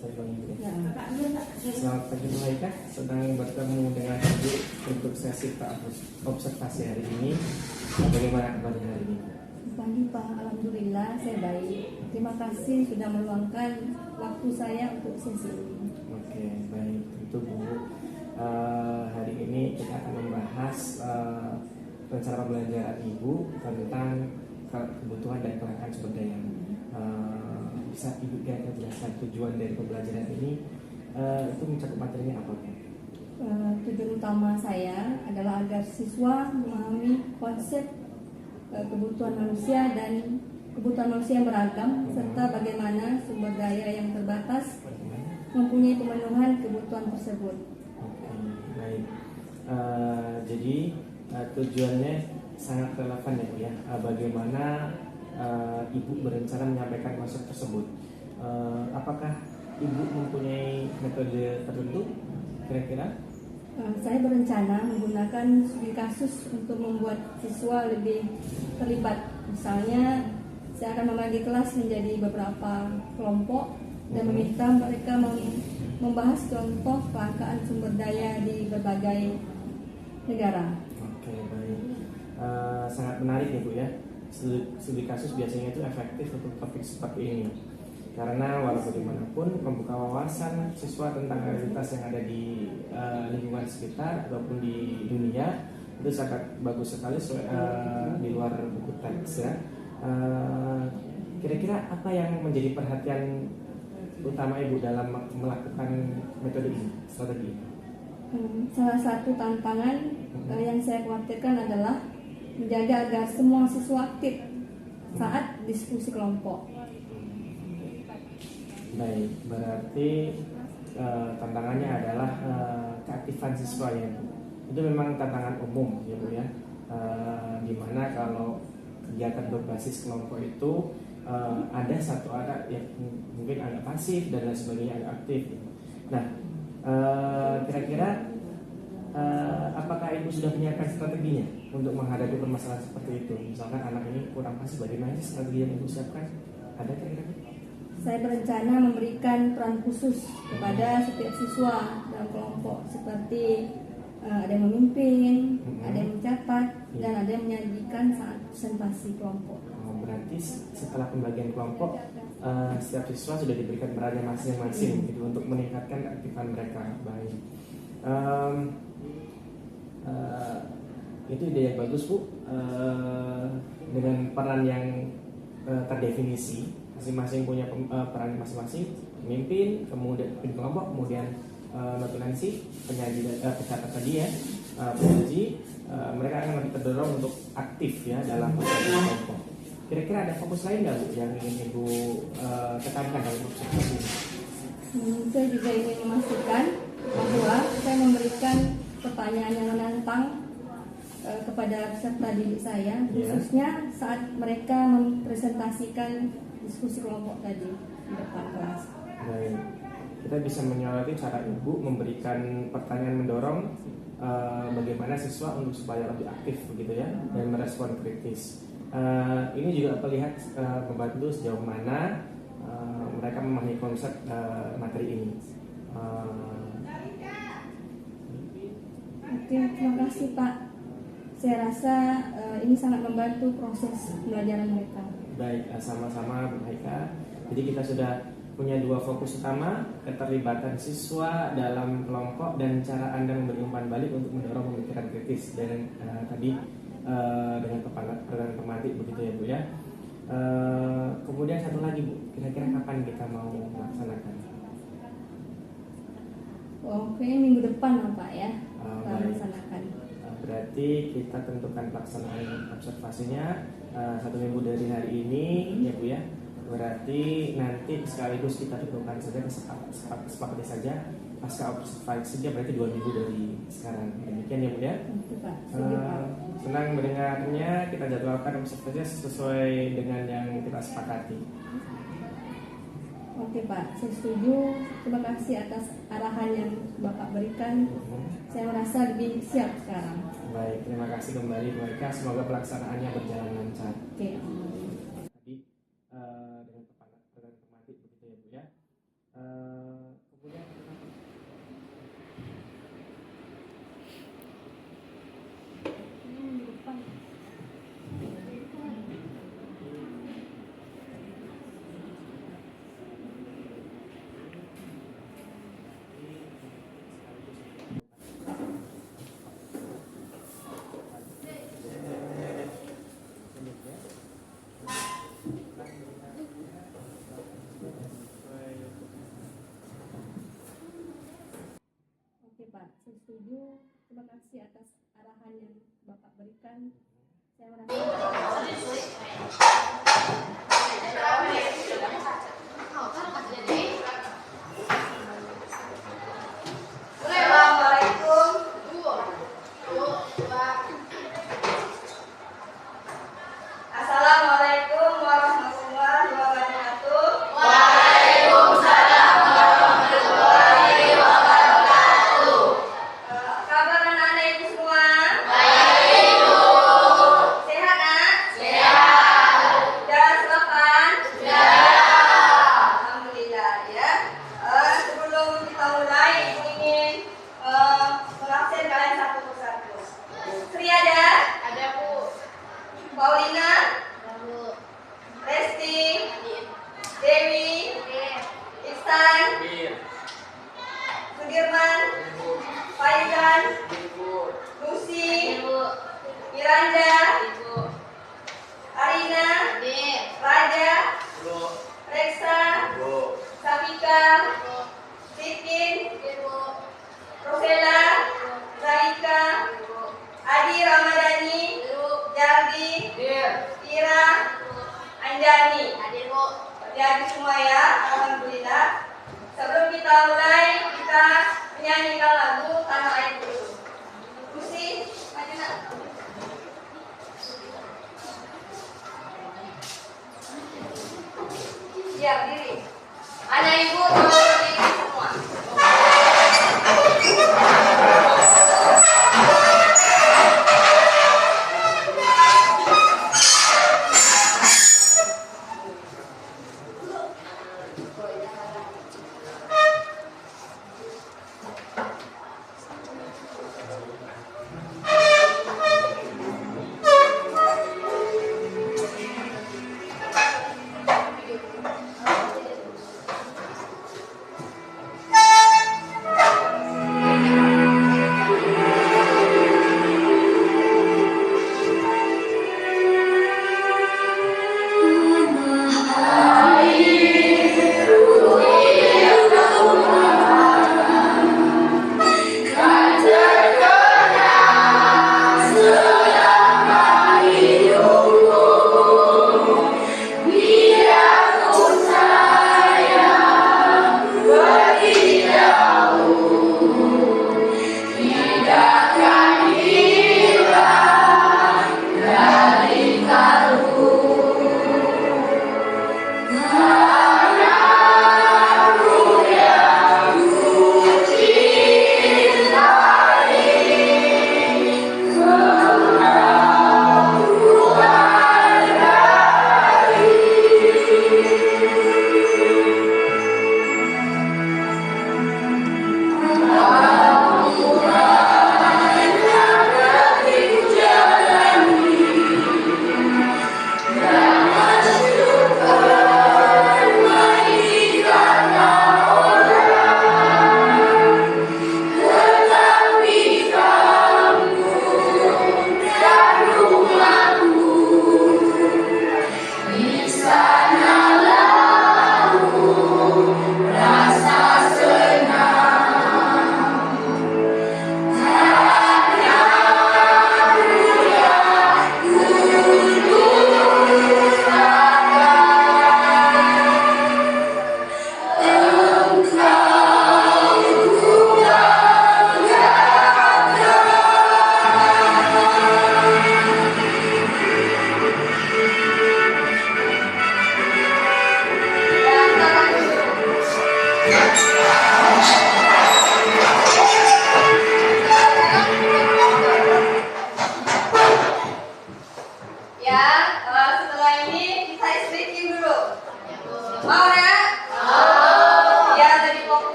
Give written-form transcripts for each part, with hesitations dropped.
saya ulangi dulu. Ya. Selamat pagi Bu Haika, sedang bertemu dengan Ibu untuk sesi observasi hari ini. Bagaimana kabarnya hari ini? Pagi Pak, alhamdulillah saya baik. Terima kasih sudah meluangkan waktu saya untuk sesi ini. Oke, baik. Tentu Bu, hari ini kita akan membahas rencana pembelajaran Ibu tentang kebutuhan dan kelangkaan sumber daya. Bisa Ibu kira-kira jelaskan tujuan dari pembelajaran ini itu mencakup materinya apa? Tujuan utama saya adalah agar siswa memahami konsep kebutuhan manusia dan kebutuhan manusia yang beragam serta bagaimana sumber daya yang terbatas mempunyai pemenuhan kebutuhan tersebut. Oke, baik. Jadi tujuannya sangat relevan ya Bu ya. Bagaimana Ibu berencana menyampaikan konsep tersebut? Apakah Ibu mempunyai metode tertentu kira-kira? Saya berencana menggunakan studi kasus untuk membuat siswa lebih terlibat. Misalnya, saya akan membagi kelas menjadi beberapa kelompok dan meminta mereka membahas contoh kelangkaan sumber daya di berbagai negara. Oke, baik. Sangat menarik ya Bu ya. Studi kasus biasanya itu efektif untuk topik seperti ini. Karena walaupun dimanapun membuka wawasan siswa tentang realitas yang ada di lingkungan sekitar ataupun di dunia itu sangat bagus sekali di luar buku teks ya. Kira-kira apa yang menjadi perhatian utama Ibu dalam melakukan metode ini, strategi ini? Salah satu tantangan yang saya khawatirkan adalah menjaga agar semua siswa aktif saat diskusi kelompok. Baik, berarti tantangannya adalah keaktifan siswa ya Bu. Itu memang tantangan umum ya Bu ya. Dimana kalau kegiatan berbasis kelompok itu ada satu anak yang mungkin agak pasif dan lain sebagainya agak aktif. Nah, kira-kira apakah Ibu sudah menyiapkan strateginya untuk menghadapi permasalahan seperti itu? Misalkan anak ini kurang pasif, bagaimana sih strategi yang Ibu siapkan? Ada kira-kira? Saya berencana memberikan peran khusus kepada setiap siswa dalam kelompok, seperti ada yang memimpin, ada yang mencatat, dan ada yang menyajikan saat presentasi kelompok. Berarti setelah pembagian kelompok, setiap siswa sudah diberikan perannya masing-masing gitu, untuk meningkatkan keaktifan mereka. Baik. Itu ide yang bagus Bu. Dengan peran yang terdefinisi, masing-masing punya peran masing-masing, pemimpin, kemudian pemimpin kelompok, kemudian notulensi, penyaji, pecatat tadi ya, penyaji, mereka akan lebih terdorong untuk aktif ya dalam kelompok. Kira-kira ada fokus lain nggak Bu yang ingin Ibu tekankan dalam observasi ini? Saya juga ingin memastikan bahwa saya memberikan pertanyaan yang menantang kepada peserta didik saya, khususnya saat mereka mempresentasikan diskusi kelompok tadi di depan kelas. Baik, kita bisa menyoroti cara Ibu memberikan pertanyaan mendorong bagaimana siswa untuk supaya lebih aktif begitu ya dan merespon kritis. Ini juga terlihat membantu sejauh mana mereka memahami konsep materi ini. Oke, terima kasih Pak. Saya rasa ini sangat membantu proses pembelajaran mereka. Baik, sama-sama Bu Haika. Jadi kita sudah punya dua fokus utama, keterlibatan siswa dalam kelompok dan cara Anda memberi umpan balik untuk mendorong pemikiran kritis. Dan tadi dengan peran pemantik begitu ya Bu ya. Kemudian satu lagi Bu, kira-kira kapan kita mau melaksanakan? Oke, minggu depan lah Pak ya, kita melaksanakan. Berarti kita tentukan pelaksanaan observasinya 1 minggu dari hari ini ya Bu ya. Berarti nanti sekaligus kita tentukan saja, kesepakati saja pasca observasi saja, berarti 2 minggu dari sekarang. Demikian ya Bu ya. Senang mendengarnya. Kita jadwalkan observasinya sesuai dengan yang kita sepakati. Oke Pak, saya setuju. Terima kasih atas arahan yang Bapak berikan. Saya merasa lebih siap sekarang. Baik, terima kasih kembali mereka. Semoga pelaksanaannya berjalan lancar. Oke. Tadi dengan pemantik begitu ya Bu ya. yang Bapak berikan. Saya merasa Assalamualaikum warahmatullahi wabarakatuh. Kabar anak-anak ibu semua? Sehat nak? Sudah sarapan? Alhamdulillah ya. Sebelum kita mulai, ibu ingin mengabsen kalian satu persatu. Sri ada? Ada Bu. Paulina? Ada Bu. Resti? Adit. Dewi? Iksan? Sudirman? Faizan? Lucy? Bu. Miranda? Ibu. Arina? Adit. Raja? Reksa? Safika? Sitin? Ibu. Rosella? Zalika? Adi Ramadhani? Jaldi? Ira? Anjani? Adit Bu. Jadi semua ya, alhamdulillah. Sebelum kita mulai, kita menyanyikan lagu Tanah Air dulu. Lucy, maju nak. Siap diri. Anak ibu tolong berdiri semua.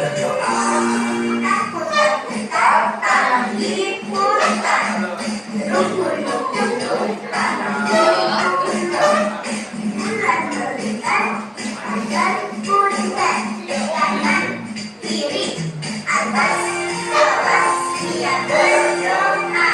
berdoa. Aku tetap tanam di hutan, rumput-rumput tanam di hutan. Bulan melihat agar punten, kanan kiri atas bawah dia berdoa.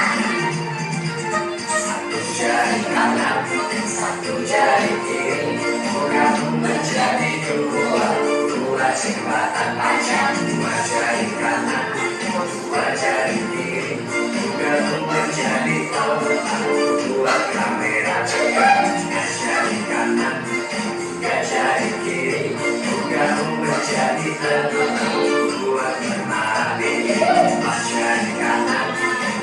Satu jari kanan, satu jari kiri, bukan menjadi dua, dua jembatan panjang, dua jari kanan, dua jari kiri, bukan menjadi empat, dua kamera cepat, tiga jari kanan, tiga jari kiri, bukan menjadi enam, dua kembali, empat jari kanan,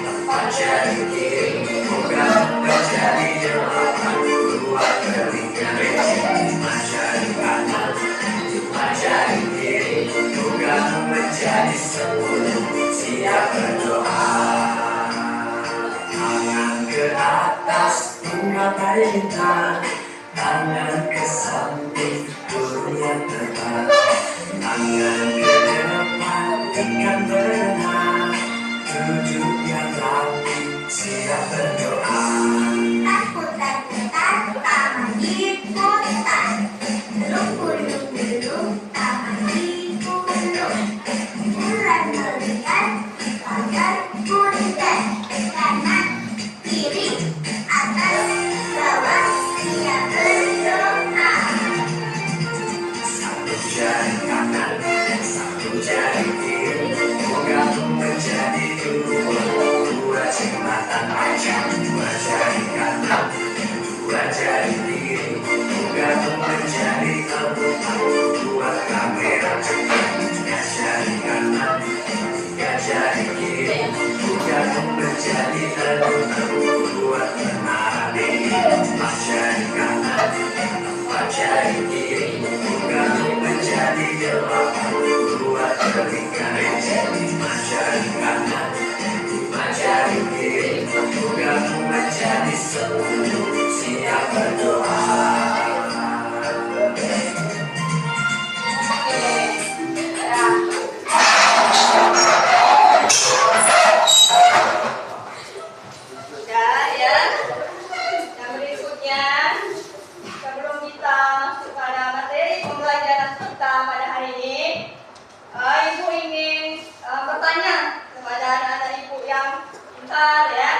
empat jari kiri, bukan menjadi delapan, dua kelingking, lima jari kanan, lima jari kiri, bukan menjadi 10, siap berdoa. Tangan ke atas, menggapai bintang, tangan ke samping, burung yang terbang, tangan ke depan, ikan berenang, duduk yang rapi, siap berdoa. Aku tetap taman di hutan, rumput-rumput taman di gunung. Bulan melihat pagar punten, kanan kiri atas bawah dia berdoa. Satu jari kanan, satu jari kiri, bukan menjadi dua, dua jembatan panjang, dua jari kanan, dua jari kiri, bukan menjadi empat, dua kamera cepat, tiga jari kanan, tiga jari kiri, bukan menjadi enam, dua menari, empat jari kanan, empat jari kiri, bukan menjadi delapan, dua kelingking, lima jari kanan, lima jari kiri, bukan menjadi 10, siap berdoa. Sudah ya. Yang berikutnya, sebelum kita masuk pada materi pembelajaran kita pada hari ini, Ibu ingin bertanya kepada anak-anak Ibu yang pintar ya.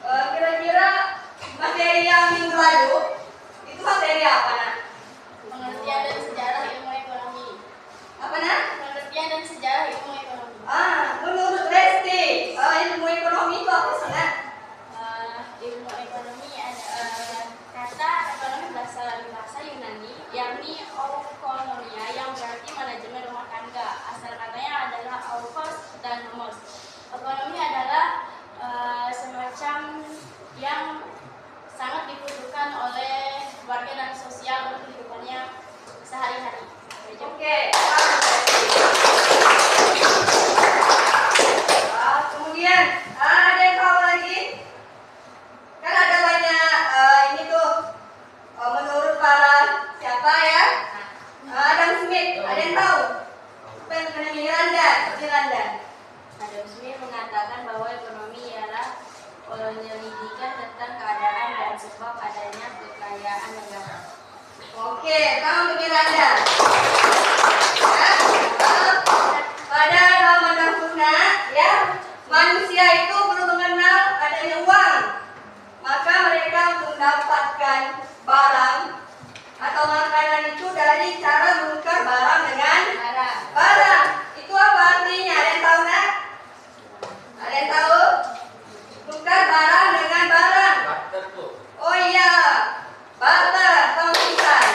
Kira-kira materi yang minggu lalu itu materi apa, Nak? Pengertian dan sejarah ilmu ekonomi. Apa, Nak? Pengertian dan sejarah ilmu ekonomi. Menurut Lesti, ilmu ekonomi itu apa sih, Nak? Ilmu ekonomi kata ekonomi berasal dari bahasa Yunani, yakni oikonomia, yang berarti manajemen rumah tangga. Asal katanya adalah oikos dan nomos. Ekonomi adalah semacam yang sangat dibutuhkan oleh warga dan sosial untuk kehidupannya sehari-hari. Oke. Kemudian ada yang tahu lagi? Kan ada banyak ini tuh menurut para siapa ya? Adam Smith. Ada yang tahu? Apa yang mengenai Miranda? Adam Smith mengatakan bahwa ekonomi ialah penyelidikan tentang keadaan dan sebab adanya kekayaan negara. Oke, kamu untuk Miranda. Ya, pada zaman dahulu ya, manusia itu belum mengenal adanya uang. Maka mereka untuk mendapatkan barang atau makanan itu dari cara menukar barang dengan barang. Itu apa artinya? Ada yang tahu, Nak? Ada yang tahu? Tukar barang dengan barang. Oh iya, barter atau tukar.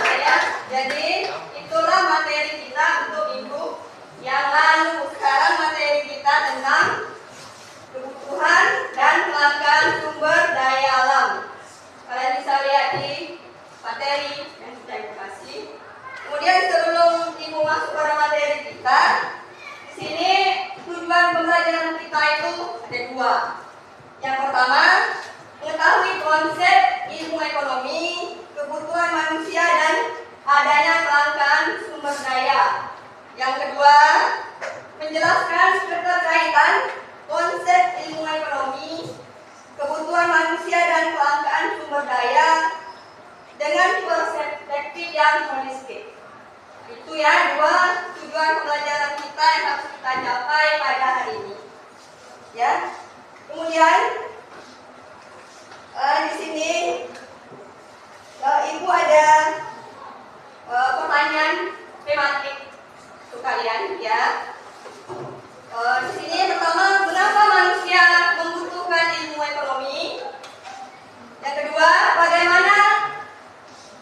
Ya, jadi itulah materi kita untuk minggu yang lalu. Sekarang materi kita tentang kebutuhan dan kelangkaan sumber daya alam. Kalian bisa lihat di materi yang sudah saya kasih. Kemudian sebelum Ibu masuk pada materi kita, di sini tujuan pembelajaran kita itu ada dua. Yang pertama, mengetahui konsep ilmu ekonomi, kebutuhan manusia dan adanya kelangkaan sumber daya. Yang kedua, menjelaskan keterkaitan konsep ilmu ekonomi, kebutuhan manusia dan kelangkaan sumber daya dengan perspektif yang holistik. Itu ya dua tujuan pembelajaran kita yang harus kita capai pada hari ini. Ya. Kemudian di sini Ibu ada pertanyaan tematik untuk kalian ya. Di sini pertama, kenapa manusia membutuhkan ilmu ekonomi? Yang kedua, bagaimana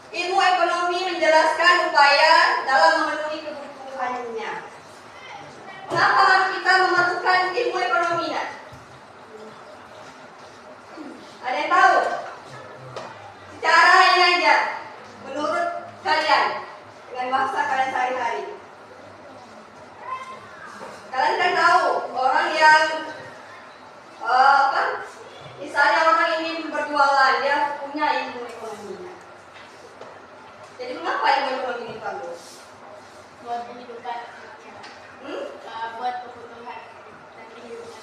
ilmu ekonomi menjelaskan upaya dalam memenuhi kebutuhannya? Kenapa kita memerlukan ilmu ekonomi? Ada yang tahu? Secara ini aja, menurut kalian, dengan bahasa kalian sehari-hari. Kalian kan tahu orang yang misalnya orang ini berjualan, dia punya ilmu ekonominya. Jadi mengapa ilmu ekonomi ini perlu? Buat kehidupan. Buat kebutuhan dan kehidupan.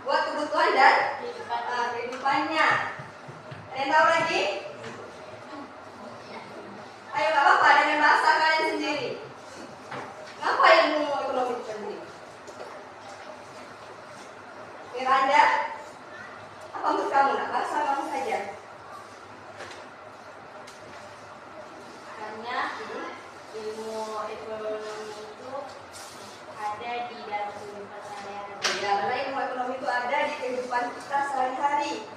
Buat kebutuhan dan Kehidupan. kehidupannya. Ada yang tahu lagi? Ayo, gak apa-apa dengan bahasa kalian sendiri. Kenapa ilmu ekonomi itu penting? Miranda, apa menurut kamu? Bahasa kamu saja. Karena ilmu ekonomi itu ada di dalam kehidupan sehari-hari. Ya, karena ilmu ekonomi itu ada di kehidupan kita sehari-hari.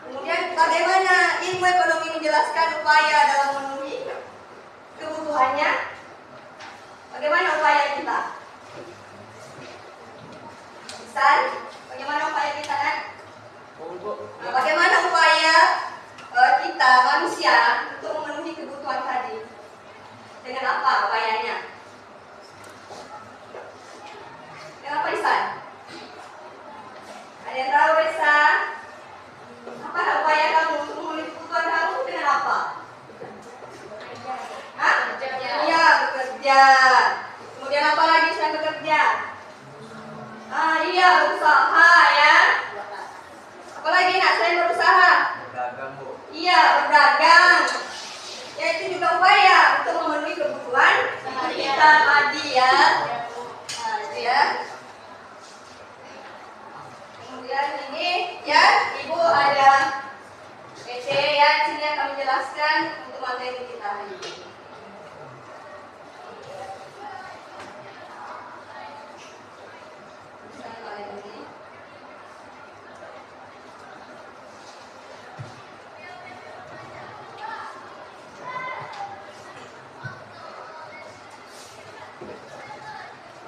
Kemudian bagaimana ilmu ekonomi menjelaskan upaya dalam memenuhi kebutuhannya? Bagaimana upaya kita? San, bagaimana upaya kita? Nah, bagaimana upaya kita manusia untuk memenuhi kebutuhan tadi? Dengan apa upayanya? Dengan apa, Isan? Ada yang tahu, Resa? Apa upaya kamu untuk memenuhi kebutuhan kamu dengan apa? Hah? Iya, bekerja. Kemudian apa lagi selain bekerja? Iya, berusaha ya. Apalagi nak selain berusaha? Berdagang, Bu. Iya, berdagang. Ya, itu juga upaya untuk memenuhi kebutuhan kita tadi ya. Nah, itu ya. Kemudian ini ya, Ibu ada PT ya, di sini akan menjelaskan untuk materi kita hari ini.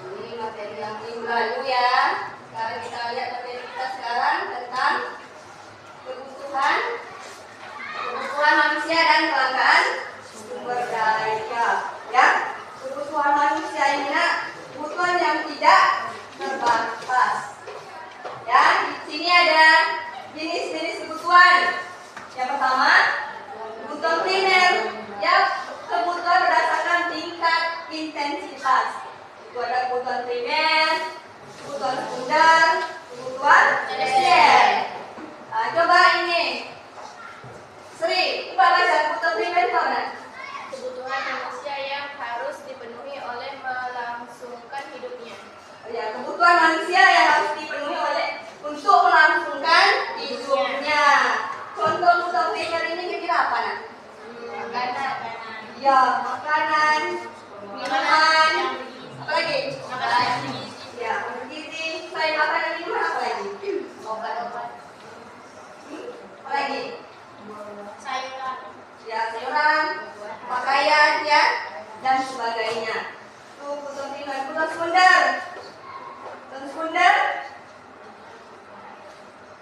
Ini materi yang minggu lalu ya. Sekarang kita lihat materi kita sekarang tentang kebutuhan manusia dan kelangkaan sumber daya. Ya, kebutuhan manusia ini kebutuhan yang tidak terbatas. Ya, di sini ada jenis-jenis kebutuhan. Yang pertama, kebutuhan primer. Ya, kebutuhan berdasarkan tingkat intensitas. Itu ada kebutuhan primer, kebutuhan sekunder, kebutuhan tersier. Nah, coba ini, Sri, coba baca kebutuhan primer itu apa? Kebutuhan manusia yang harus dipenuhi oleh melangsungkan hidupnya. Ya, kebutuhan manusia yang harus dipenuhi oleh untuk melangsungkan hidupnya. Contoh kebutuhan primer ini kira-kira apa nak? Makanan. Ya, makanan, minuman, apa lagi? Makanan gizi. Ya, bergizi. Selain makanan minuman apa lagi? Obat-obat. Apa lagi? Sayuran. Ya, sayuran, pakaian ya, dan sebagainya. Itu kebutuhan primer. Kebutuhan sekunder. Kebutuhan sekunder.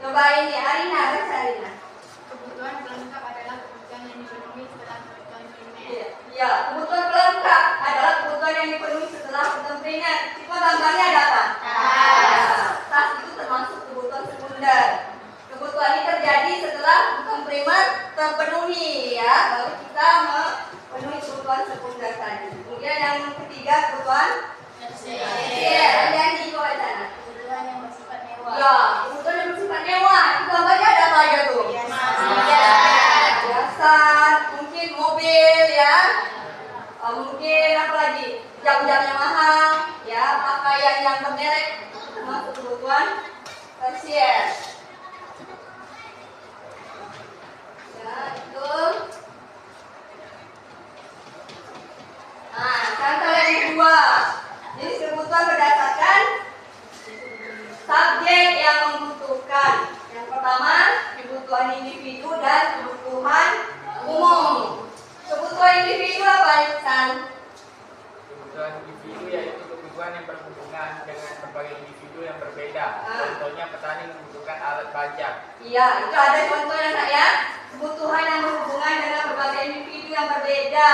Coba ini, Arina, baca Arina. Kebutuhan pelengkap adalah kebutuhan yang dipenuhi setelah kebutuhan primer. Ya, kebutuhan pelengkap adalah kebutuhan yang dipenuhi setelah kebutuhan primer. Itu gambarnya ada apa? Tas itu termasuk kebutuhan sekunder. Kebutuhan ini terjadi setelah kebutuhan primer terpenuhi ya, baru kita memenuhi kebutuhan sekunder tadi. Kemudian yang ketiga kebutuhan janji kau sana. Kebutuhan yang bersifat mewah. Ya, kebutuhan yang bersifat mewah. Gambarnya ada apa aja tuh? Hiasan, mungkin mobil ya. Mungkin apa lagi? Jam-jam yang mahal, ya, pakaian yang bermerek, termasuk kebutuhan tersier. Ya, itu. Nah, contoh yang kedua. Jadi kebutuhan berdasarkan subjek yang membutuhkan. Yang pertama, kebutuhan individu dan kebutuhan umum. Kebutuhan individu apa, Insan? Kebutuhan individu yaitu kebutuhan yang berhubungan dengan berbagai individu yang berbeda. Contohnya petani membutuhkan alat bajak. Iya, itu ada contohnya Kak ya. Kebutuhan yang berhubungan dengan berbagai individu yang berbeda.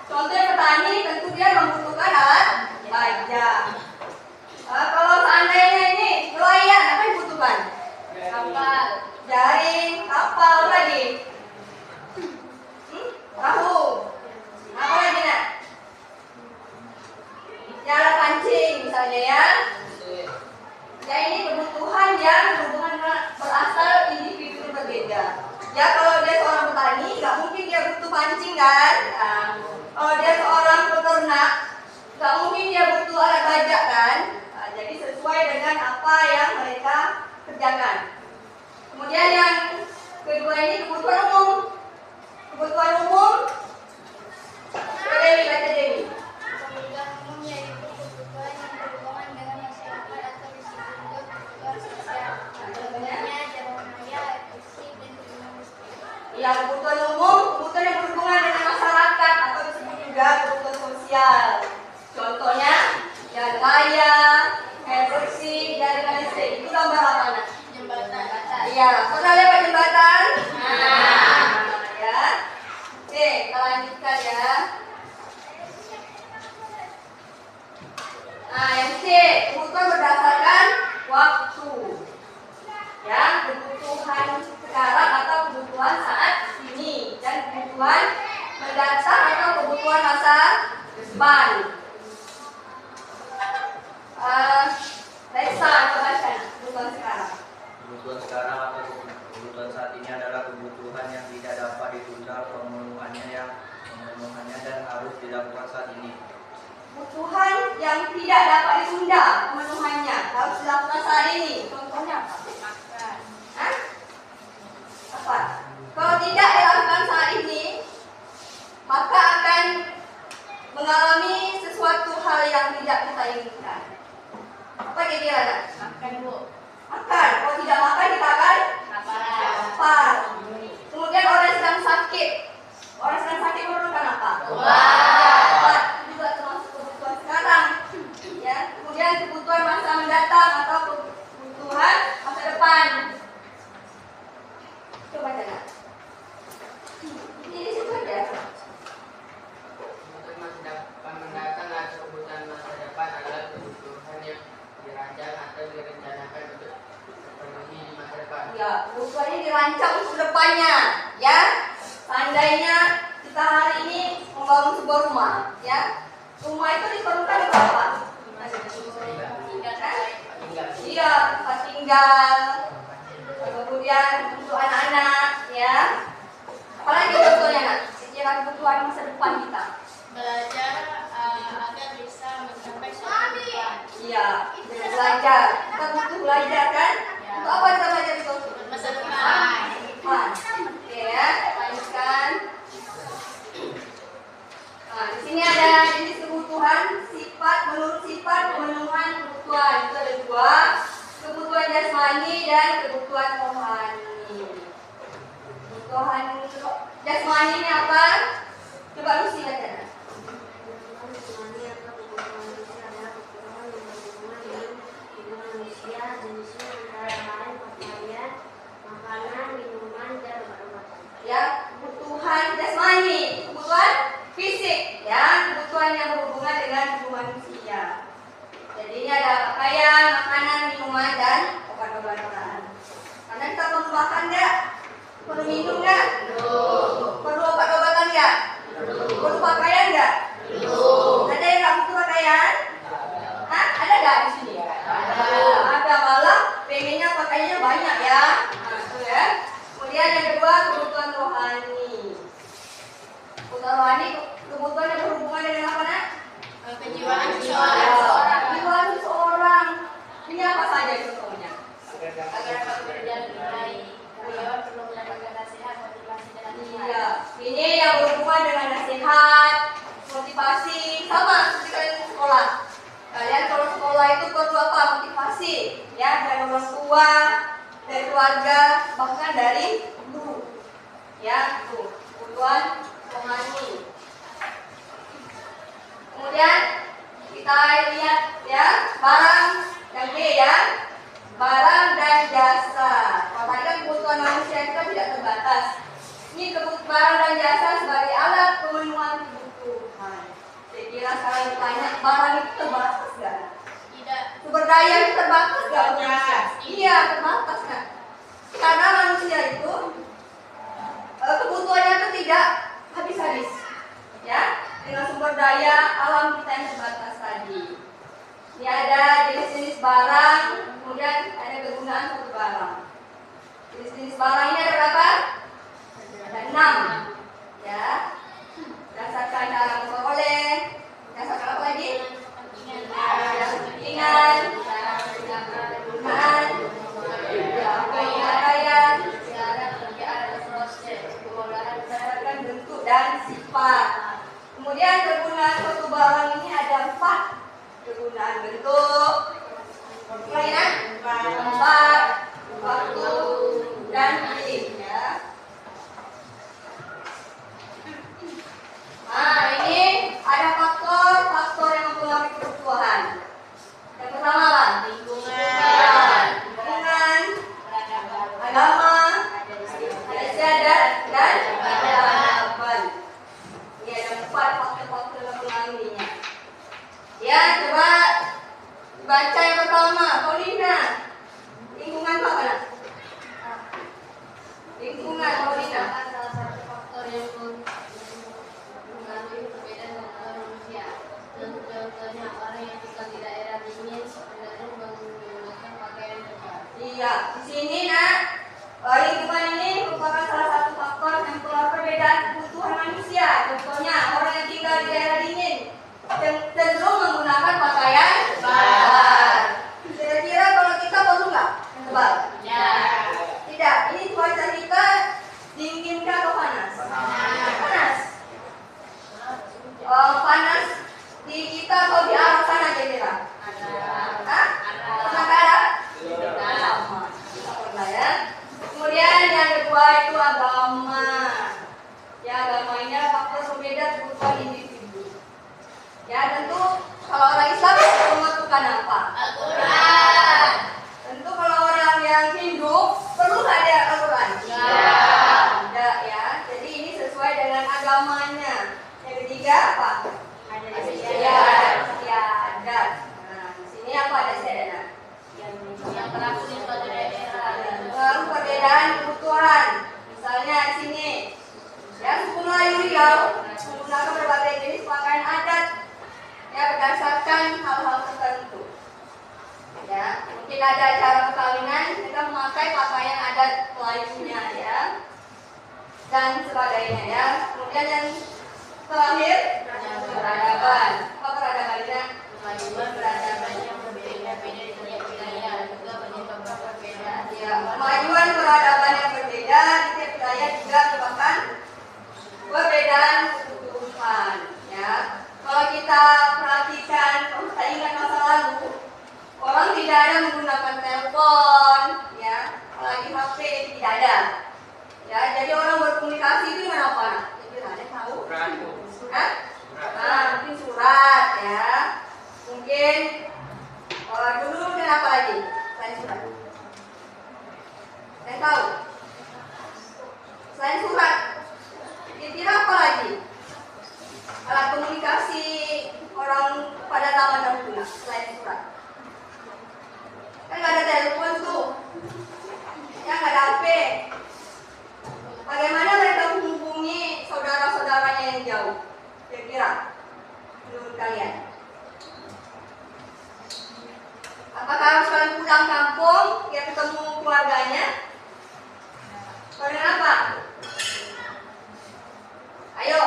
Contohnya petani tentu dia membutuhkan alat bajak. Kalau seandainya ini nelayan, apa yang dibutuhkan? Kapal. Jaring, kapal lagi. Perahu. Apa lagi nak? Cara pancing misalnya ya. Ya ini kebutuhan yang berhubungan dengan berasal individu berbeda. Ya kalau dia seorang petani, nggak mungkin dia butuh pancing kan? Nah, kalau dia seorang peternak, nggak mungkin dia butuh alat bajak kan? Nah, jadi sesuai dengan apa yang mereka kerjakan. Kemudian yang kedua ini kebutuhan umum. Kebutuhan umum. Dewi, baca Dewi. Kebutuhan umum yaitu kebutuhan yang berhubungan dengan masyarakat atau disebut juga kebutuhan sosial. Contohnya jalan raya, air bersih, dan tunjangan listrik. Ya, kebutuhan umum, kebutuhan yang berhubungan dengan masyarakat atau disebut juga kebutuhan sosial. Contohnya jalan raya, air bersih, jaringan listrik. Itu gambar apa nak? Jembatan. Iya, pernah lewat jembatan? Ya. Oke, kita lanjutkan ya. Nah, yang C, kebutuhan berdasarkan waktu. Ya, kebutuhan sekarang atau kebutuhan saat ini dan kebutuhan mendatang atau kebutuhan masa depan. Resa, apa baca kebutuhan sekarang? Kebutuhan sekarang atau kebutuhan saat ini adalah kebutuhan yang tidak dapat ditunda pemenuhannya dan harus dilakukan saat ini. Kebutuhan yang tidak dapat ditunda pemenuhannya harus dilakukan saat ini. Contohnya apa? Makan. Hah? Apa? Kalau tidak dilakukan saat ini, maka akan mengalami sesuatu hal yang tidak kita inginkan. Apa kira-kira? Makan, Bu. Makan. Kalau tidak makan kita akan lapar. Kemudian orang sedang sakit. Orang sedang sakit memerlukan apa? Obat. Itu juga termasuk kebutuhan sekarang. Ya. Kemudian kebutuhan masa mendatang atau kebutuhan masa depan. Coba jangan. Ini di situ aja. Kebutuhan masa depan mendatang atau kebutuhan masa depan adalah kebutuhan yang dirancang atau direncanakan untuk terpenuhi di masa depan. Ya, kebutuhannya dirancang untuk depannya. Ya. Seandainya kita hari ini membangun sebuah rumah, ya. Rumah itu diperlukan untuk apa? Iya, tempat tinggal. Kemudian untuk anak-anak, ya. Apalagi contohnya nak? Kira kebutuhan masa depan kita. Belajar agar bisa mencapai suatu tujuan. Iya, belajar. Kita butuh belajar kan? Untuk apa kita belajar itu? Masa depan. Oke ya, lanjutkan. Nah, di sini ada jenis kebutuhan, sifat menurut sifat pemenuhan kebutuhan. Itu ada dua, kebutuhan jasmani dan kebutuhan rohani. Kebutuhan jasmani ini apa? Coba Lucy baca. Ya, kebutuhan jasmani, kebutuhan fisik, ya, kebutuhan yang berhubungan dengan tubuh manusia. Jadi ini ada pakaian, makanan, minuman, dan obat-obatan. Karena kita perlu makan nggak? Perlu minum nggak? Perlu obat-obatan nggak? Perlu pakaian nggak? Kebutuhan rohani, kebutuhan yang berhubungan dengan apa nak? Kejiwaan Kejiwaan seseorang. Ini apa saja contohnya? agar dapat berjalan dengan baik. Karyawan perlu mendapatkan nasihat, motivasi dan Iya, ini yang berhubungan dengan nasihat, motivasi, sama seperti kalian di sekolah. Kalian kalau sekolah itu perlu apa? Motivasi, ya, dari orang tua, dari keluarga, bahkan dari guru. Ya, tuh, kebutuhan rohani. Kemudian kita lihat ya, barang yang B ya. Barang dan jasa. Kalau tadi kan kebutuhan manusia itu kan tidak terbatas. Ini kebutuhan barang dan jasa sebagai alat pemenuhan kebutuhan. Saya kira sekarang ditanya, barang itu terbatas nggak? tidak. Sumber daya itu terbatas nggak? Terbatas. Iya, terbatas kan? Karena manusia itu kebutuhannya itu tidak habis-habis. Ya, dengan sumber daya alam kita yang terbatas tadi. Ini ada jenis-jenis barang, kemudian ada kegunaan satu barang. Jenis-jenis barang ini ada berapa? Ada 6. Ya. Berdasarkan cara memperoleh, berdasarkan apa lagi? Kepentingan, kegunaan, pemakaian, berdasarkan bentuk dan sifat. Kemudian kegunaan suatu barang ini ada 4. Kegunaan bentuk, kelainan, tempat, waktu, dan milik ya. Nah, ini ada faktor yang mempengaruhi kebutuhan. Yang pertama apa? Lingkungan, agama, istiadat, dan peradaban. Ini ada 4 faktor yang mempengaruhinya. Ya, coba baca yang pertama, Paulina. Lingkungan apa nak? Lingkungan, Paulina. Salah satu faktor yang mengalami perbedaan antara manusia. Contohnya orang yang tinggal di daerah dingin cenderung menggunakan pakaian ketat. Iya, di sini nak, lingkungan ini merupakan salah satu faktor yang mempengaruhi perbedaan kebutuhan manusia. Contohnya orang yang tinggal di daerah dingin cenderung menggunakan pakaian tebal. Kira-kira kalau kita perlu nggak yang tebal? Ya. Tidak. Ini cuaca kita dingin atau panas? Panas. Panas di kita atau di arah sana kira-kira? Hah? Pernah ke arah? Sama. Kita pernah ya. Kemudian yang kedua itu agama. Ya, agama ini adalah faktor pembeda kebutuhan individu. Ya, tentu kalau orang Islam menentukan apa? Al-Quran. Tentu kalau orang yang Hindu perlu nggak ada Al-Quran? Ya. Tidak ya. Jadi ini sesuai dengan agamanya. Yang ketiga apa? Ada Istiadat. Nah, di sini apa ada istiadat? yang berlaku di suatu daerah. Baru perbedaan kebutuhan. Misalnya di sini, ya suku Melayu Riau menggunakan berbagai jenis pakaian adat. Ya, berdasarkan hal-hal tertentu. Ya, mungkin ada acara perkawinan, mereka memakai pakaian adat Melayunya ya, dan sebagainya ya. Kemudian yang terakhir, peradaban. Apa peradabannya? Peradaban yang berbeda-beda di tiap wilayah juga menyebabkan perbedaan. Ya, kemajuan peradaban yang berbeda di tiap wilayah juga menyebabkan perbedaan kebutuhan. Ya, kalau kita perhatikan, kalau kita ingat masa lalu, orang tidak ada menggunakan telepon, ya, apalagi HP tidak ada. Ya, jadi orang berkomunikasi itu dengan apa? Jadi ada yang tahu? Radio. Hah? Nah, mungkin surat ya. Mungkin dulu dengan apa lagi? Selain surat. Saya tahu. Selain surat, kira-kira apa lagi? Alat komunikasi orang pada zaman dahulu selain surat. Kan nggak ada telepon tuh, ya nggak ada HP. Bagaimana mereka menghubungi saudara-saudaranya yang jauh? Kira-kira menurut kalian? Apakah harus kalian pulang kampung ya ketemu keluarganya? Dengan apa? Ayo,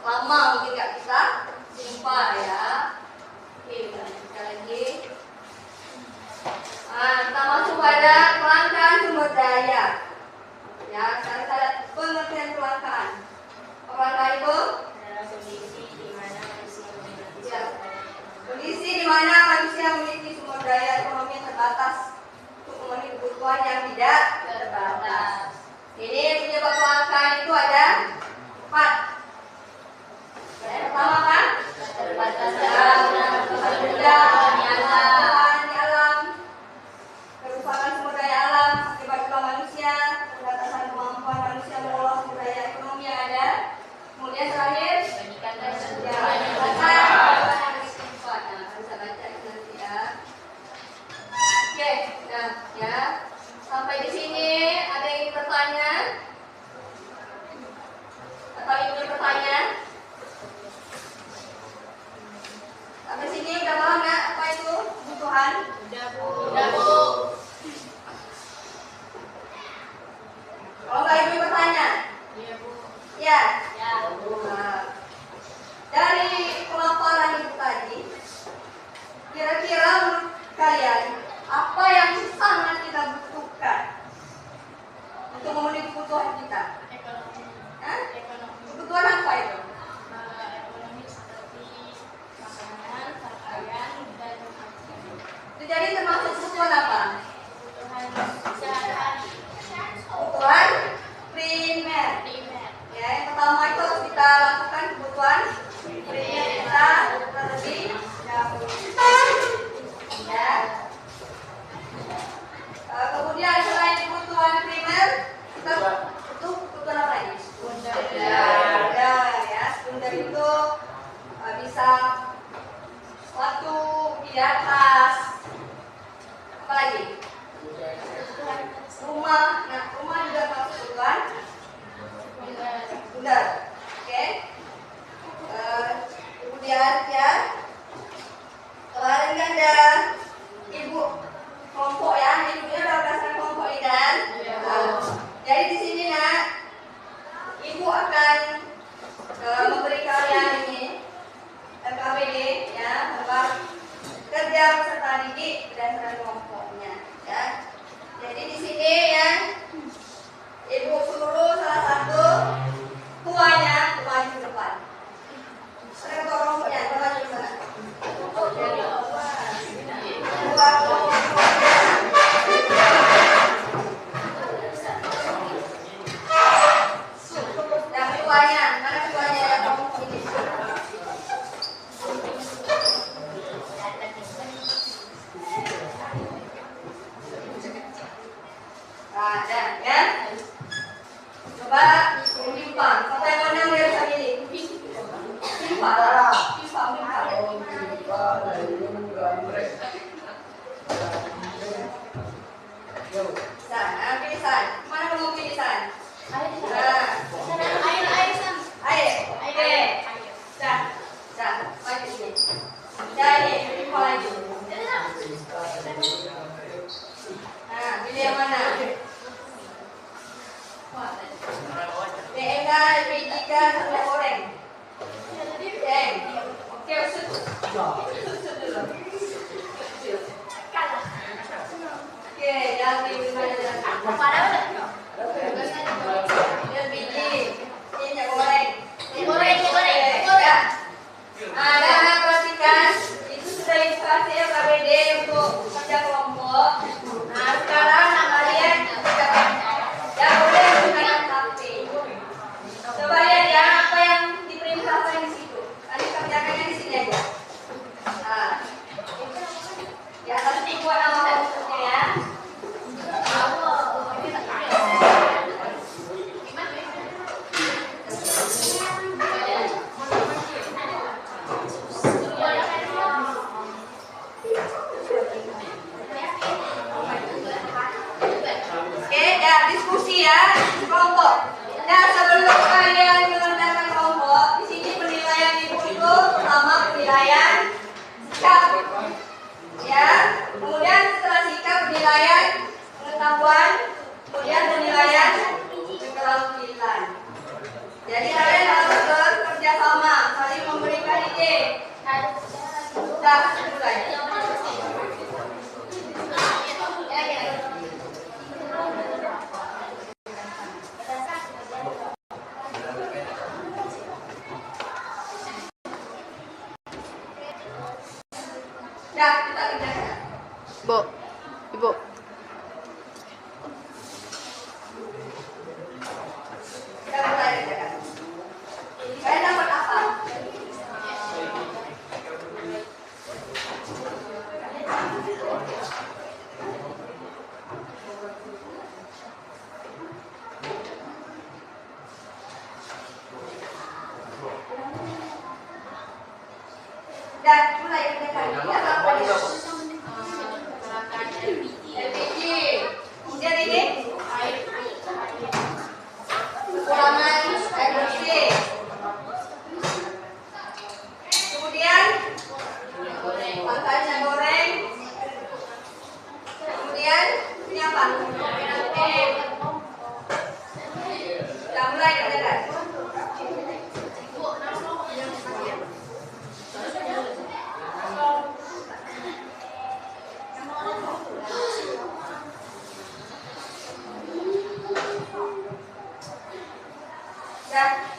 lama mungkin nggak bisa jumpa ya. Oke, kita lagi. Kita masuk pada kelangkaan sumber daya. Ya, sekarang kita lihat pengertian kelangkaan. Kelangkaan itu kondisi di mana manusia memiliki sumber daya ekonomi yang terbatas untuk memenuhi kebutuhan yang tidak terbatas. Ini penyebab kelangkaan itu ada 4. Yang pertama kan? Keterbatasan benda di alam, kerusakan sumber daya alam akibat ulah manusia, keterbatasan kemampuan manusia mengolah sumber daya ekonomi yang ada. Kemudian terakhir, Oke, nah ya, sampai di sini ada yang ingin bertanya? Atau ingin bertanya? Sampai sini udah paham nggak apa itu kebutuhan? Udah, Bu. Kalau nggak ingin bertanya? Iya, Bu. Ya. Ya. Nah, dari pemaparan itu tadi, kira-kira menurut kalian apa yang sangat kita butuhkan untuk memenuhi kebutuhan kita? Ekonomi. Hah? Ekonomi. Kebutuhan apa itu? Ekonomi seperti makanan, pakaian, dan Itu jadi termasuk kebutuhan apa? kebutuhan sehari-hari. Kebutuhan primer. Primer. Ya, yang pertama itu harus kita lakukan kebutuhan primer kita terlebih dahulu. Ya. Kemudian selain kebutuhan primer, kita butuh kebutuhan apa lagi? Sekunder. Ya, sekunder itu bisa suatu bidang khas. Apa lagi? Rumah. Nah, rumah juga masuk kebutuhan sekunder. Oke. Kemudian ya, kemarin kan ada ibu kelompok ya, ibunya udah berdasarkan kelompok ini kan? Jadi di sini nak, ibu akan memberi kalian ini LKPD ya, tentang kerja peserta didik berdasarkan kelompoknya ya. Jadi di sini ya, ibu suruh salah satu tuanya maju ke depan. Saya ketua kelompoknya, maju ke sana. Ketua kelompoknya. Yang ketuanya, mana ketuanya yang kelompok ini? Ada ya. Coba timpang. Siapa yang menang dia bisa milih. Timpang. San, pilih San. Mana kamu pilih San? Nah, air. San, maju sini. Jadi, timpang lagi. Nah, pilih yang mana? BMK, LPJK, minyak goreng. Oke, usut dulu. Oke, jangan pilih mana jangan. LPJ, minyak goreng. Ya. Nah, perhatikan, itu sudah instruksi LKPD untuk kerja kelompok. Nah, sekarang kalian ya boleh menggunakan HP. Coba lihat ya apa yang diperintahkan di situ. Nanti kerjakannya di sini aja. Nah, Dah, kita kerjakan. Bu, Ibu. Kita mulai kerjakan. Saya dapat apa? Dah, mulai kerjakan. Ini apa ini? Gerakan LPG. LPG. Kemudian ini Air. kekurangan air bersih. Kemudian pangkasnya goreng. Kemudian ini apa? Kita mulai kerjakan. Dah.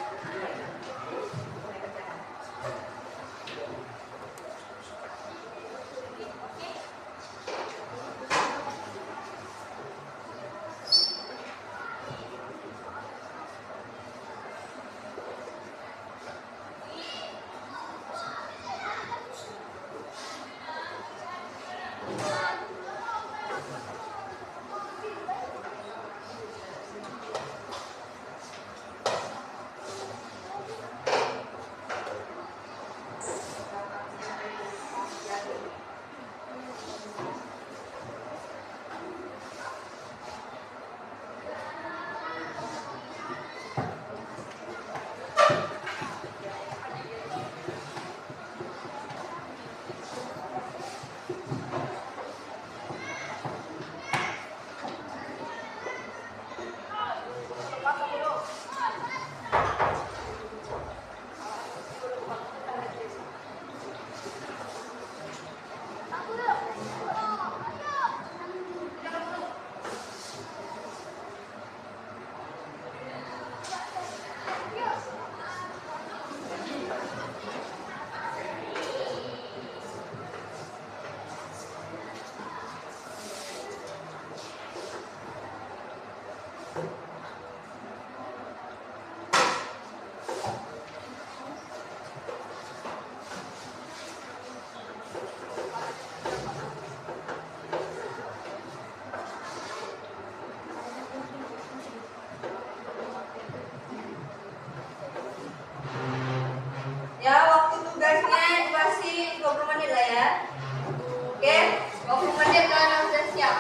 Ya, waktu tugasnya dikasih 20 menit lah ya. Oke, 20 menit kalian sudah siap.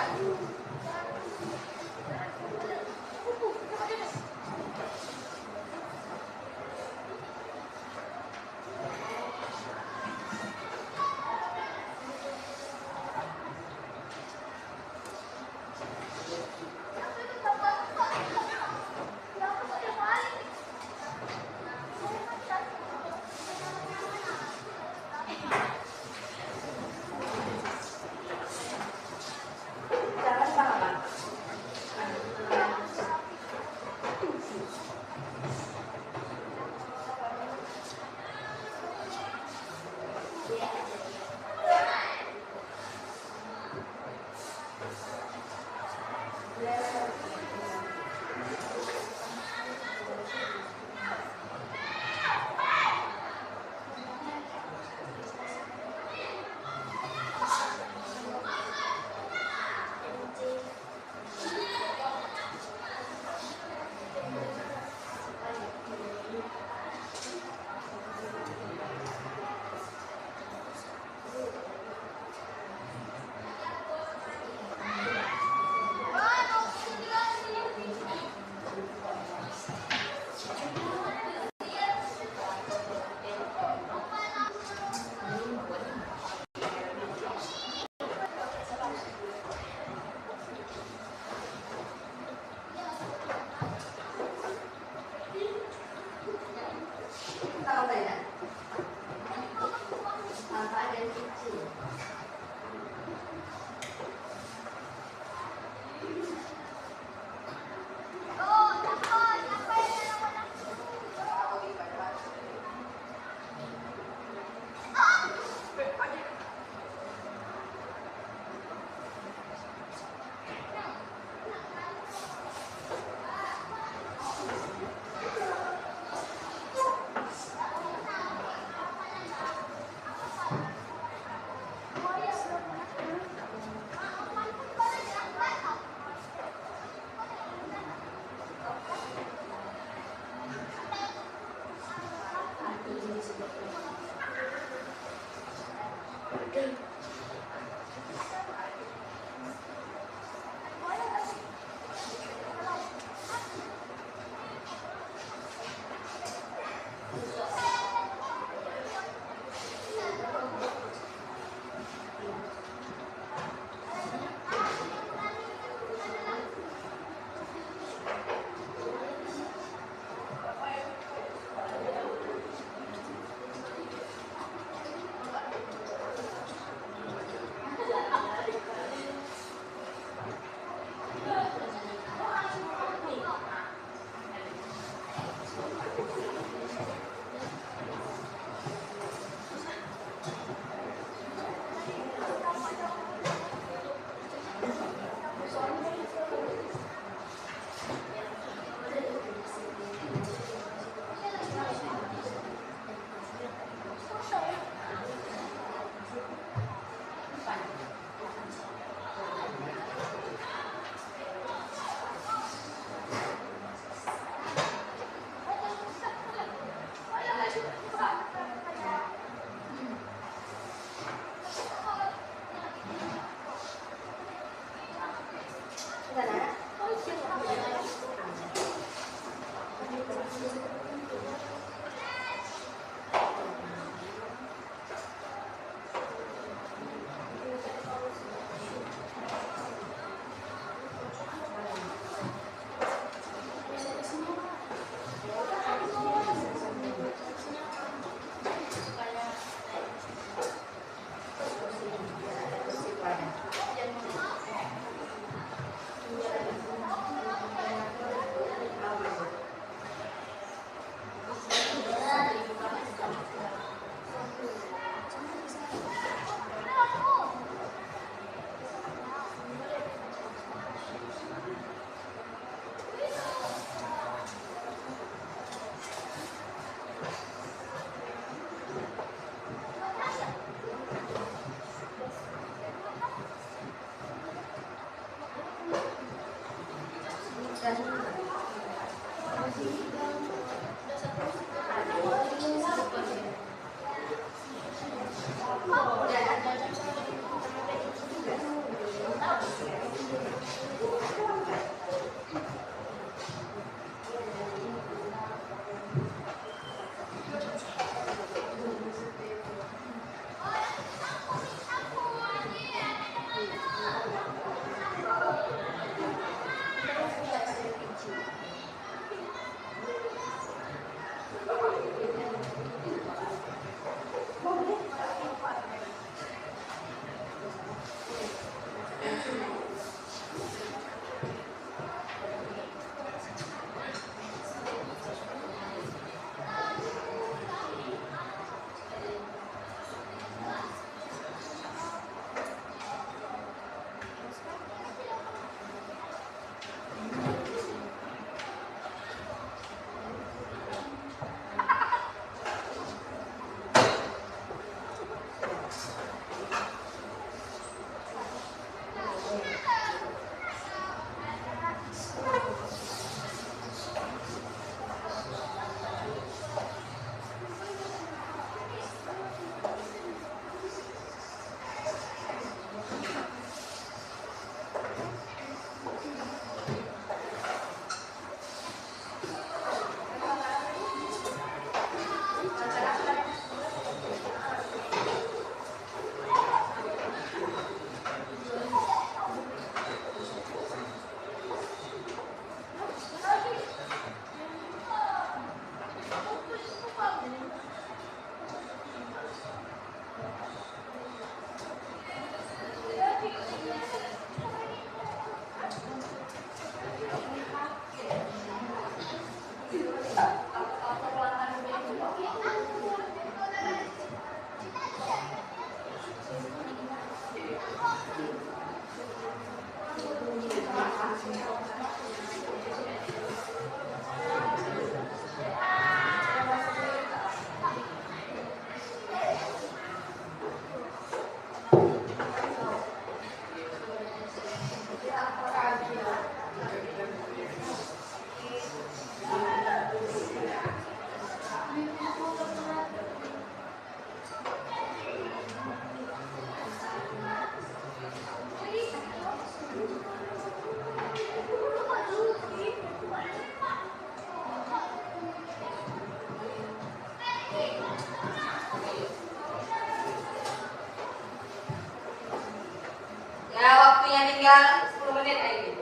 tinggal 10 menit lagi.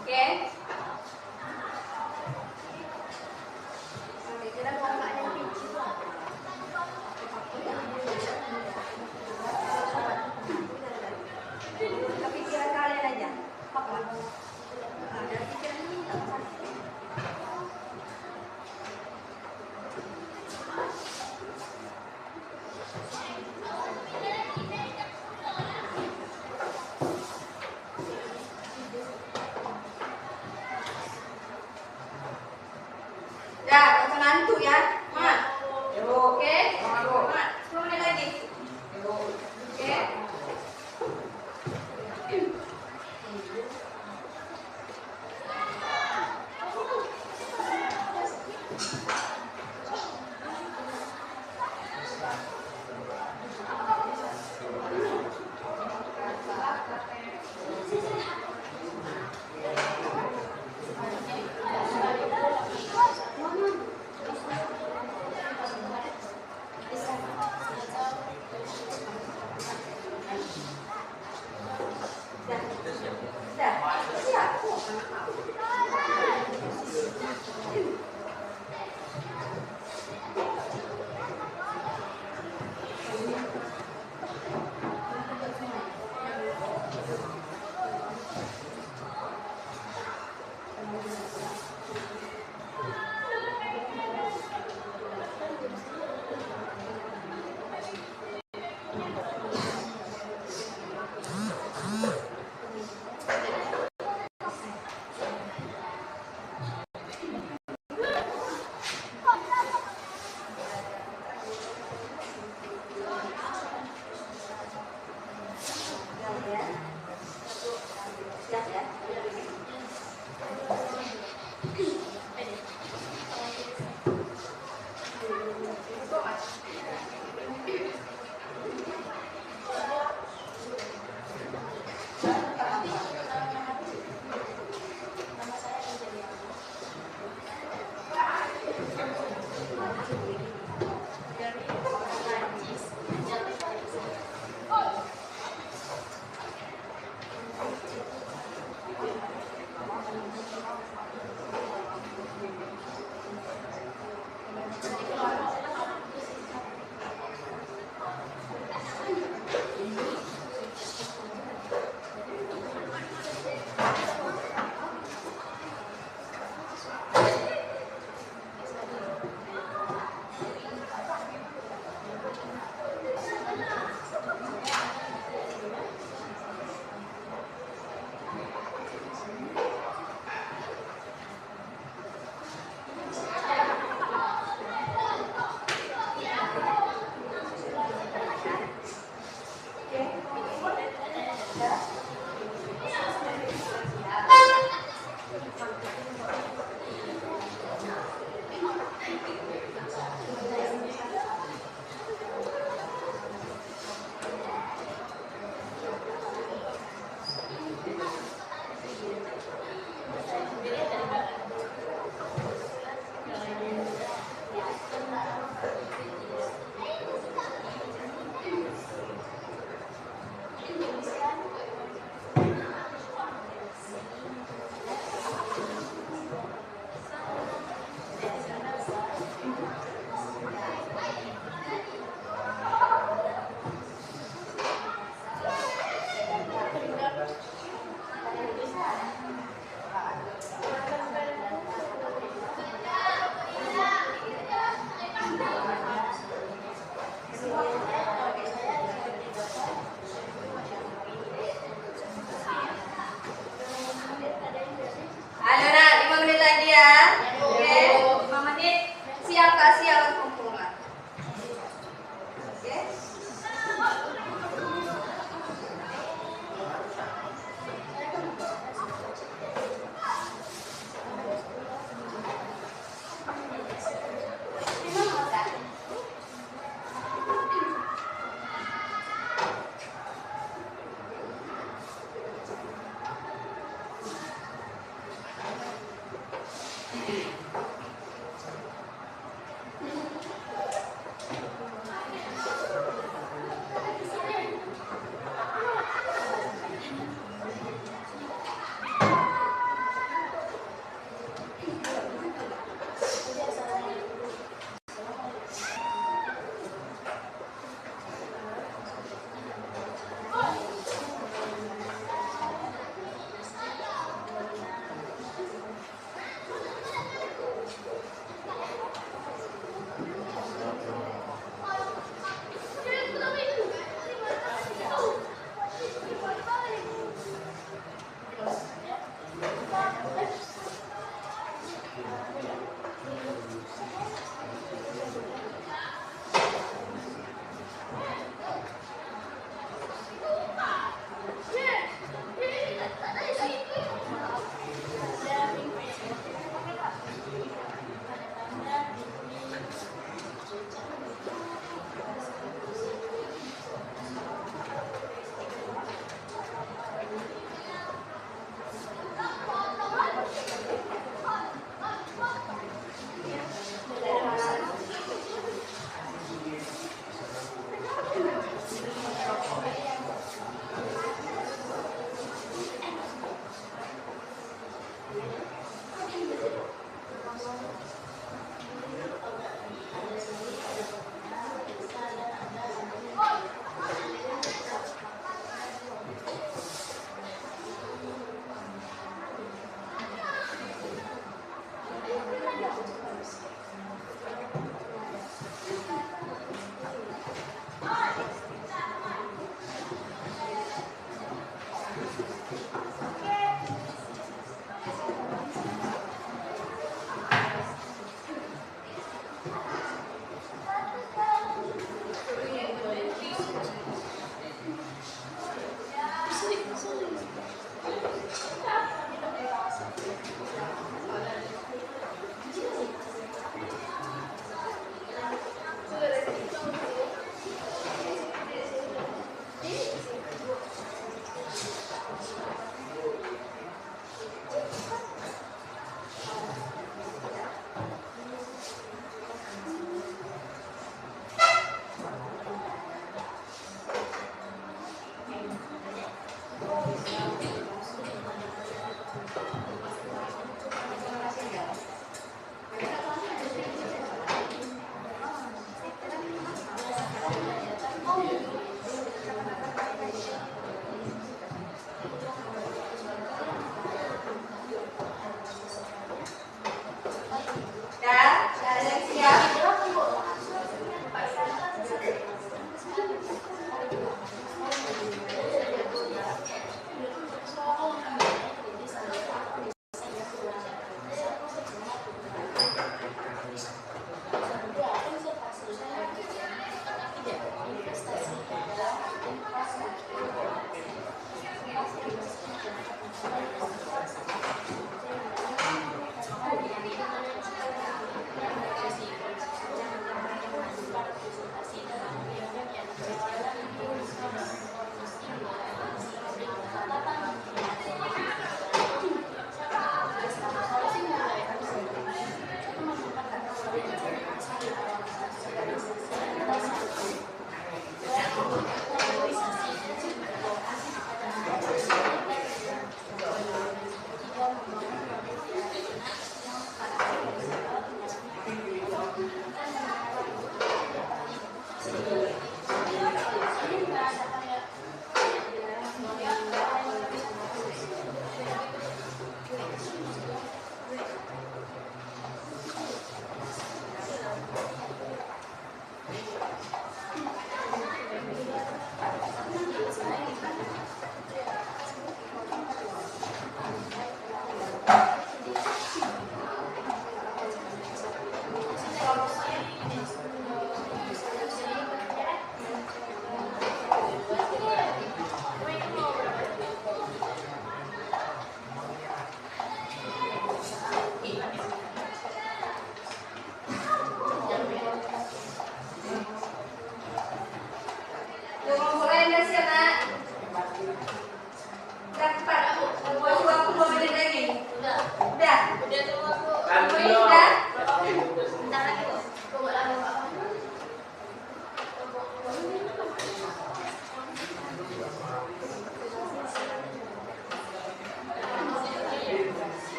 Oke? Kepikiran kalian aja. Apa? Ada pikiran ini tak apa. Ya, jangan ngantuk ya. Mat. Oke. Mat, 10 menit lagi. Oke.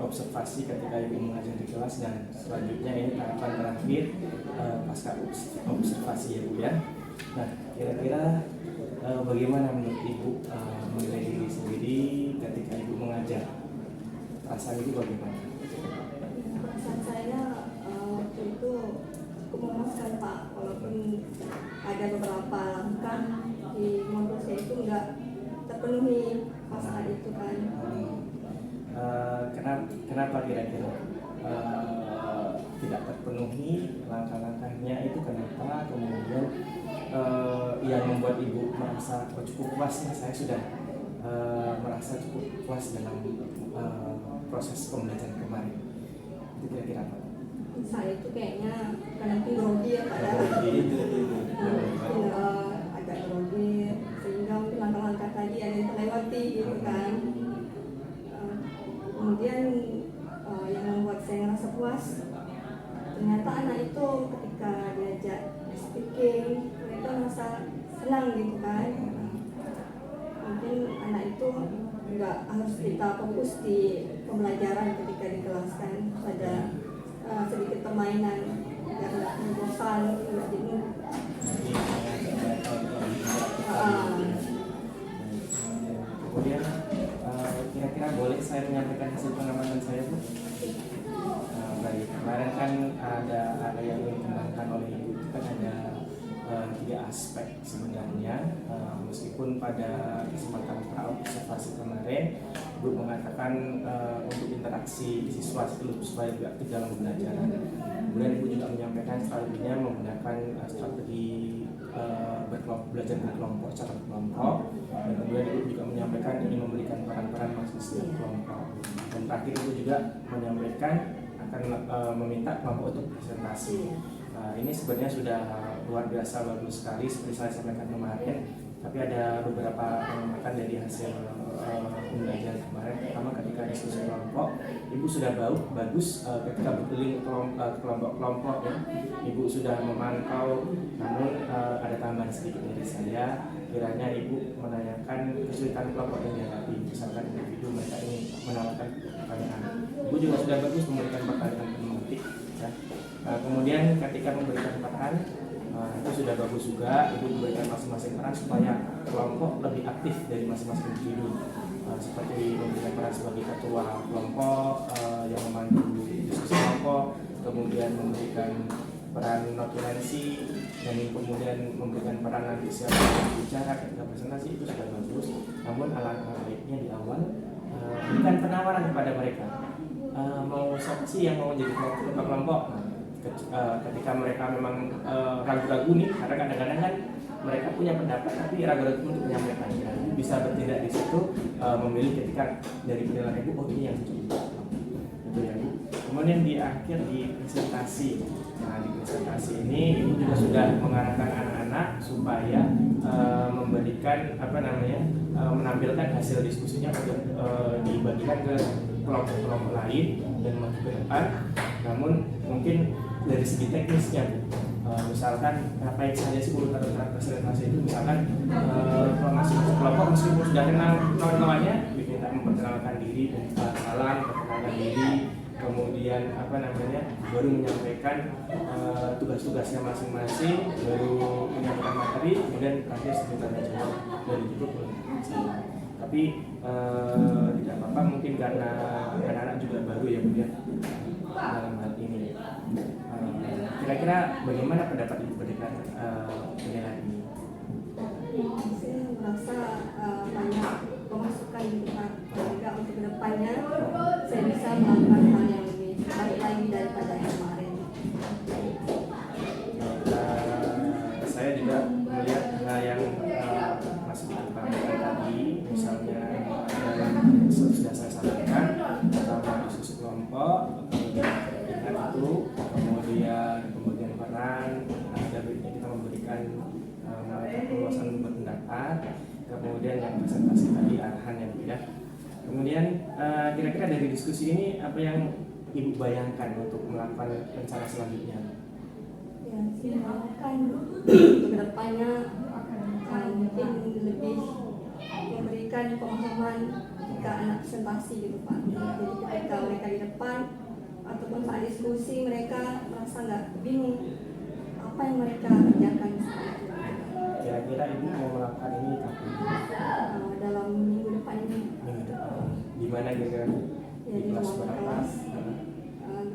observasi ketika ibu mengajar di kelas, dan selanjutnya ini tahapan terakhir pasca observasi ya bu ya. Nah, kira-kira bagaimana menurut ibu menilai diri sendiri ketika ibu mengajar? Perasaan ibu bagaimana? Perasaan saya waktu itu cukup memuaskan Pak, walaupun ada beberapa langkah di modul saya itu nggak terpenuhi pas saat itu kan. Kenapa kira-kira tidak terpenuhi langkah-langkahnya itu, kenapa? Kemudian yang membuat ibu merasa cukup puas, saya sudah merasa cukup puas dalam proses pembelajaran kemarin. Itu kira-kira apa? Saya itu kayaknya karena grogi ya Pak ya. Agak grogi, sehingga mungkin langkah-langkah tadi ada yang terlewati gitu kan. Kemudian yang membuat saya ngerasa puas, ternyata anak itu ketika diajak speaking mereka merasa senang gitu kan. Mungkin anak itu nggak harus kita fokus di pembelajaran ketika dikelaskan, pada sedikit permainan biar nggak bosan, nggak jenuh. Kemudian kira-kira boleh saya menyampaikan hasil pengamatan saya bu? Baik, kemarin kan ada yang dikembangkan oleh ibu, itu kan ada 3 aspek sebenarnya. Meskipun pada kesempatan observasi kemarin ibu mengatakan untuk interaksi siswa supaya lebih aktif dalam pembelajaran. Kemudian ibu juga menyampaikan strateginya menggunakan strategi belajar berkelompok, secara berkelompok. Dan kemudian ibu juga menyampaikan ingin memberikan peran-peran masing setiap kelompok. Dan terakhir ibu juga menyampaikan akan meminta kelompok untuk presentasi. Ini sebenarnya sudah luar biasa bagus sekali seperti saya sampaikan kemarin. Tapi ada beberapa pengamatan dari hasil pembelajaran kemarin. Pertama, ketika diskusi kelompok, ibu sudah bagus ketika berkeliling kelompok-kelompok ya. Ibu sudah memantau, namun ada tambahan sedikit dari saya. Kiranya ibu menanyakan kesulitan kelompok yang dihadapi, misalkan individu mereka ingin menawarkan pertanyaan. Ibu juga sudah bagus memberikan pertanyaan pemantik ya. Kemudian ketika memberikan peran itu sudah bagus juga, ibu memberikan masing-masing peran supaya kelompok lebih aktif dari masing-masing individu, seperti memberikan peran sebagai ketua kelompok yang memandu diskusi kelompok, kemudian memberikan peran notulensi, dan kemudian memberikan peran nanti siapa yang bicara ketika presentasi. Itu sudah bagus. Namun alangkah baiknya di awal berikan penawaran kepada mereka, mau sih yang mau jadi ketua kelompok. Ketika mereka memang ragu-ragu nih, karena kadang-kadang kan mereka punya pendapat tapi ragu-ragu untuk menyampaikan. Ibu bisa bertindak di situ, memilih ketika dari penilaian ibu, oh ini yang cocok. Itu ya bu. Kemudian di akhir di presentasi, nah di presentasi ini ibu juga sudah mengarahkan anak-anak supaya memberikan menampilkan hasil diskusinya untuk dibagikan ke kelompok-kelompok lain dan maju ke depan. Namun mungkin dari segi teknisnya, misalkan ngapain saja sih urutan presentasi itu, misalkan masing-masing kelompok meskipun sudah kenal kawan-kawannya diminta memperkenalkan diri, salam, memperkenalkan diri, kemudian baru menyampaikan tugas-tugasnya masing-masing, baru menyampaikan materi, kemudian terakhir sebentar jawab dari itu. Tapi tidak apa-apa, mungkin karena anak-anak juga baru ya bu ya dalam hal ini. Kira-kira bagaimana pendapat ibu pada penilaian ini? Saya merasa banyak pemasukan mereka untuk kedepannya. Saya bisa melakukan hal yang lebih baik lagi daripada yang kemarin. Saya juga melihat hal yang masih diutamakan tadi, misalnya sudah saya sampaikan pertama diskusi kelompok, ingat itu, kemudian pembagian peran, ada baiknya kita memberikan keluasan berpendapat, kemudian yang presentasi tadi arahan yang beda. Kemudian kira-kira dari diskusi ini apa yang ibu bayangkan untuk melakukan rencana selanjutnya? Ya, saya melakukan untuk kedepannya mungkin lebih memberikan pemahaman ketika anak presentasi gitu Pak. Jadi ketika mereka di depan ataupun saat diskusi mereka merasa nggak bingung apa yang mereka kerjakan. Kira-kira Ibu mau melakukan ini kapan? Dalam minggu depan ini. Minggu depan. Di mana kira-kira? Ya, Di kelas berapa? kelas.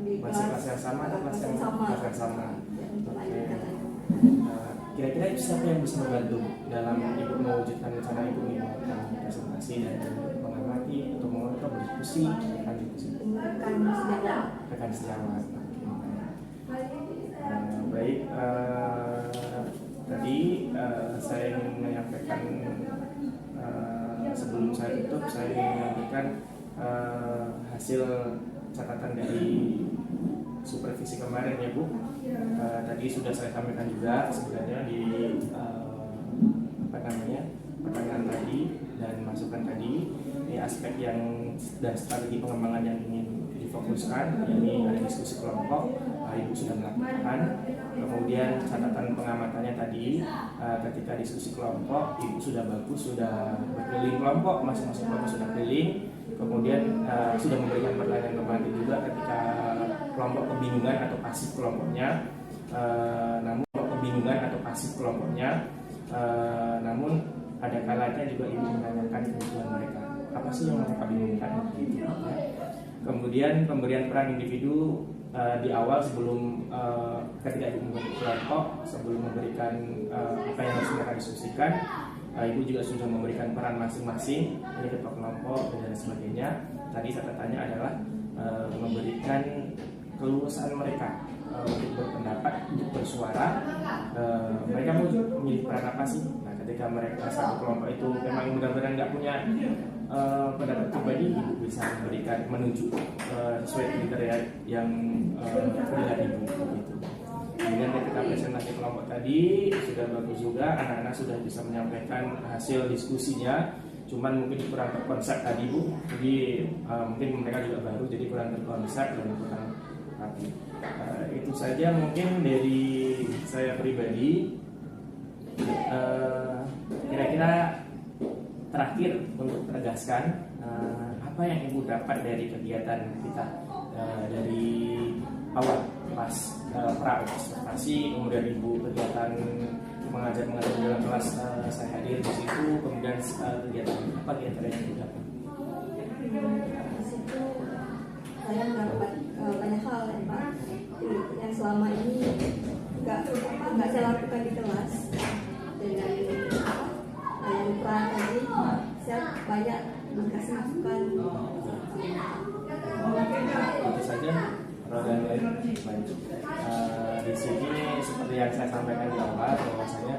Di Masih kelas yang sama atau kelas yang sama? kelas yang sama? Ya, untuk lanjutkan lagi. Kira-kira siapa yang bisa membantu dalam Ibu mewujudkan rencana Ibu ini, melakukan presentasi dan mengamati atau mengontrol berdiskusi akan diskusi? Rekan sejawat. Rekan sejawat. Baik, tadi saya ingin menyampaikan sebelum saya tutup, saya ingin menyampaikan hasil catatan dari supervisi kemarin ya Bu. Tadi sudah saya sampaikan juga sebenarnya di pertanyaan tadi dan masukan tadi, ini aspek yang dan strategi pengembangan yang ingin difokuskan, yakni ada diskusi kelompok, Ibu sudah melakukan. Kemudian catatan pengamatannya tadi, ketika diskusi kelompok Ibu sudah bagus, sudah berkeliling kelompok, masing-masing kelompok sudah keliling. Kemudian sudah memberikan pertanyaan kembali juga ketika kelompok kebingungan atau pasif kelompoknya, namun ada kalanya juga Ibu menanyakan kebutuhan mereka, apa sih yang mereka bingungkan gitu. Kemudian pemberian peran individu di awal sebelum ketika Ibu membentuk kelompok, sebelum memberikan apa yang harus mereka diskusikan, Ibu juga sudah memberikan peran masing-masing, ini ketua kelompok dan sebagainya. Tadi catatannya adalah memberikan keluasan mereka untuk berpendapat, untuk bersuara. Mereka mau memilih peran apa sih? Nah, ketika mereka satu kelompok itu memang benar-benar nggak punya pendapat pribadi, Ibu bisa memberikan menunjuk sesuai kriteria yang dilihat Ibu gitu. Kemudian ketika presentasi kelompok tadi sudah bagus juga, anak-anak sudah bisa menyampaikan hasil diskusinya, cuman mungkin kurang terkonsep tadi Bu, jadi mungkin mereka juga baru, jadi kurang terkonsep dan kurang rapi. Itu saja mungkin dari saya pribadi. Kira-kira terakhir untuk tegaskan, apa yang Ibu dapat dari kegiatan kita dari awal pas pra-observasi, kemudian Ibu kegiatan mengajar dalam kelas, saya hadir di situ, kemudian kegiatan apa kira-kira yang Ibu dapat? Di situ saya mendapat banyak hal ya Pak, yang selama ini nggak saya lakukan di kelas. Dengan yang pra tadi saya banyak dikasih masukan. Itu saja. Dan lain lanjut. Di sini seperti yang saya sampaikan di awal, bahwasanya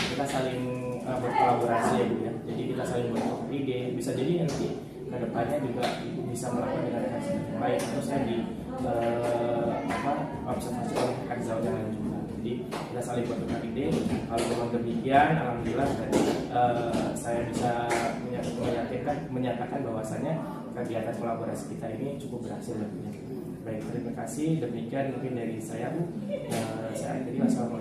kita saling berkolaborasi ya Bu ya. Jadi kita saling bertukar ide. Bisa jadi nanti kedepannya juga Ibu bisa melakukan dengan hasil yang baik. Terus saya di observasi oleh rekan sejawat yang lain juga. Jadi kita saling bertukar ide. Kalau memang demikian, alhamdulillah berarti saya bisa menyatakan bahwasanya kegiatan kolaborasi kita ini cukup berhasil ya Bu ya. Baik, terima kasih. Demikian mungkin dari saya Bu. Saya akhiri. Wassalamualaikum.